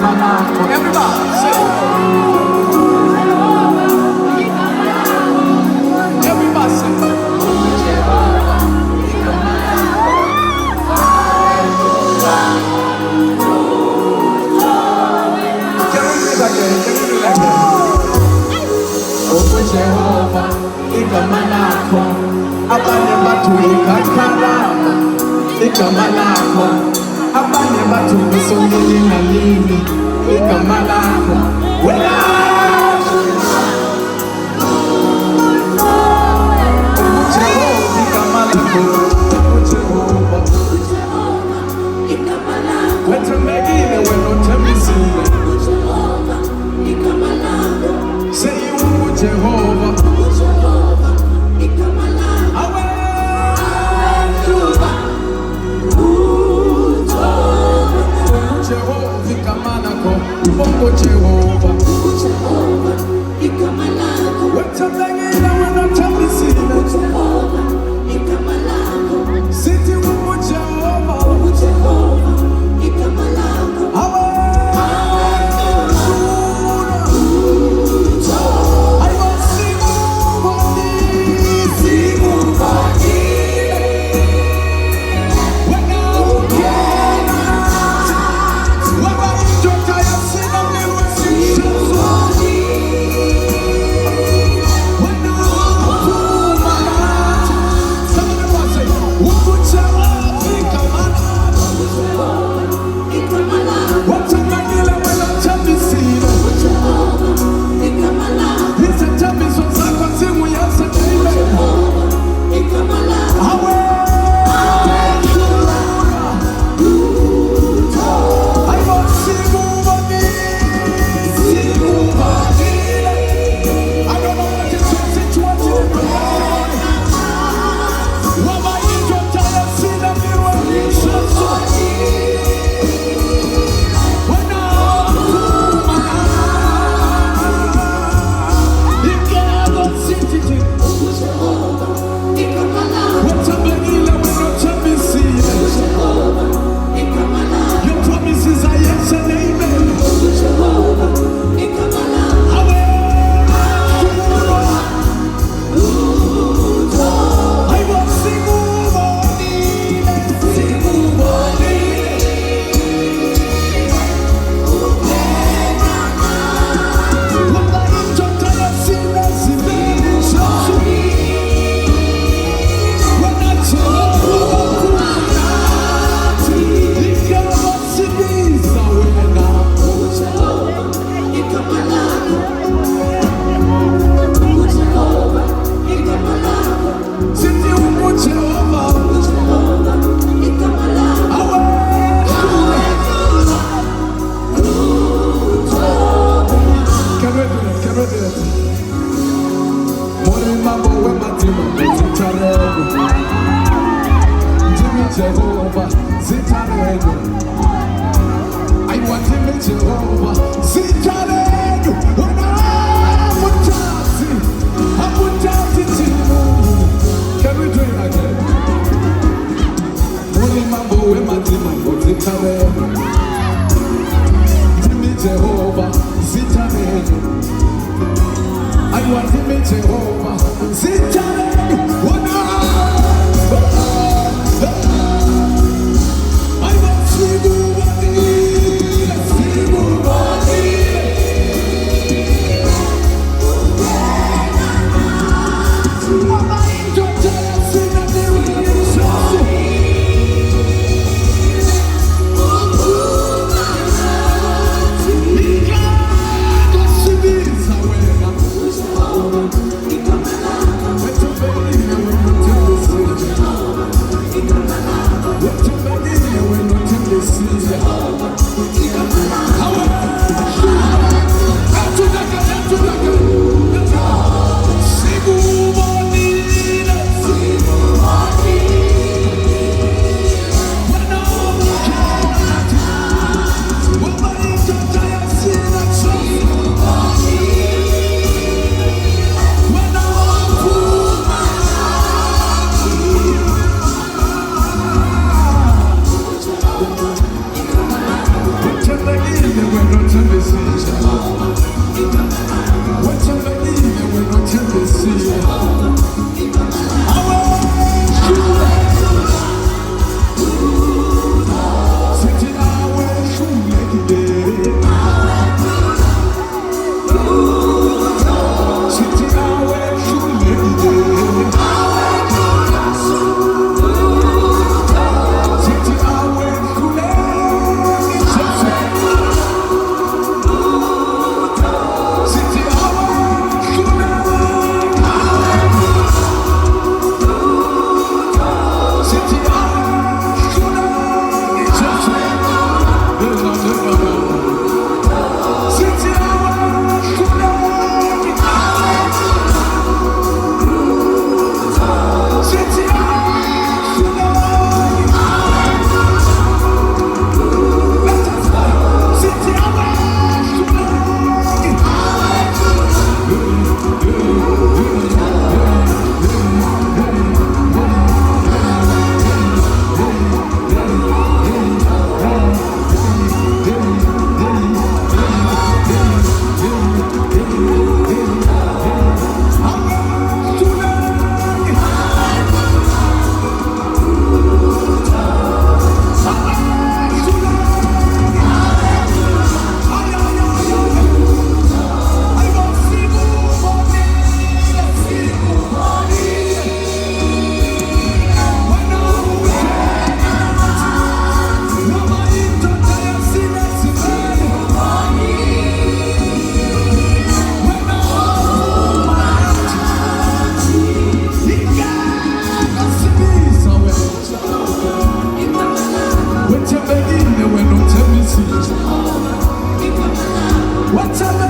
Everybody say everybody say Jehova, Igama Lakho, abanye bathu ikakharama, Igama Lakho, abanye bathu besondele nalini, Igama Lakho, wena Jehova, Igama Lakho, Jehova, Igama Lakho, wethembekile wena uthembisile, Jehova, Igama Lakho, say Jehova, Igama Lakho, Jehova, Igama Lakho, Bongo Jehova, Igama Lakho, wethembekile wena uthembisile, Jehova, Igama Lakho, sithi Ungu Jehova, Igama Lakho, Jehova, zitarenu. I want him in Jehova, zitarenu. Wana amutati timu. Can we do it again? Muni mambo we mambo zitarenu. Jimmy Jehova, zitarenu. I want him in Jehova, zitarenu. Wana you when don't tell me see. What's up?